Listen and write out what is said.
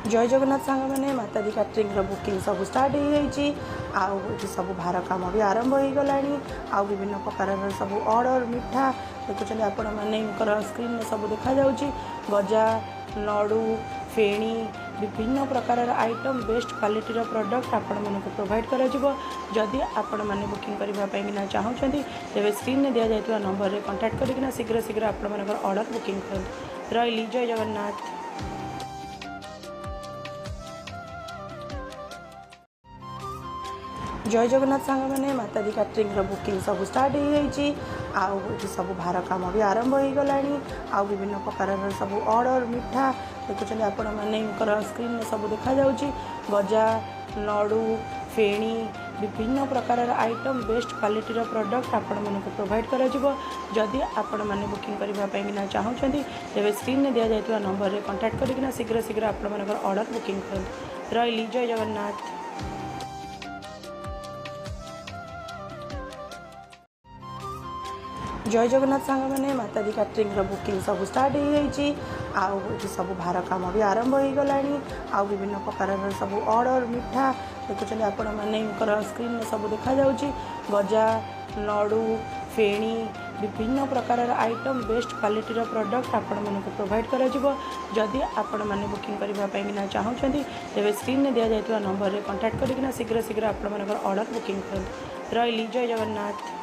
जय जगन्नाथ सांग मैंने माताजी कैटरिंग बुकिंग सब स्टार्ट हो सब भार कम भी आरंभ हो गला आउ विभिन्न प्रकार सब ऑर्डर मिठा देखुं आपण मैंने स्क्रीन में सब देखा गजा लडू फेणी विभिन्न प्रकार आइटम बेस्ट क्वालिटी प्रोडक्ट आपण मन प्रोवाइड करी आपण मैंने बुकिंग करने चाहते तेज स्क्रीन में दि जाता नंबर में कांटेक्ट करना शीघ्र शीघ्र आपण ऑर्डर बुकिंग कर रही। जय जगन्नाथ। जय जगन्नाथ सांग मैंने माताजी कैटरिंग बुकिंग सब स्टार्ट हो सब भार कम भी आरंभ हो गला आउ विभिन्न प्रकार सब ऑर्डर मिठा देखुं आपण मैंने स्क्रीन में सब देखा गजा लडू फेणी विभिन्न प्रकार आइटम बेस्ट क्वालिटी प्रोडक्ट आपण मन प्रोवाइड करी आपण मैंने बुकिंग करने चाहते तेज स्क्रीन में दि जाता नंबर में कांटेक्ट करना शीघ्र शीघ्र आपण ऑर्डर बुकिंग कर रही। जय जगन्नाथ। जय जगन्नाथ सांग मैंने माताजी कैटरिंग बुकिंग सब स्टार्ट हो सब भार कम भी आरंभ हो गला आउ विभिन्न प्रकार सब ऑर्डर मिठा देखुं आपण मैंने स्क्रीन में सब देखा गजा लडू फेणी विभिन्न प्रकार आइटम बेस्ट क्वालिटी प्रोडक्ट आपण मन प्रोवाइड करी आपण मैंने बुकिंग करने चाहते तेज स्क्रीन में दि जाता नंबर में कांटेक्ट करना शीघ्र शीघ्र आपण ऑर्डर बुकिंग कर रही। जय जगन्नाथ।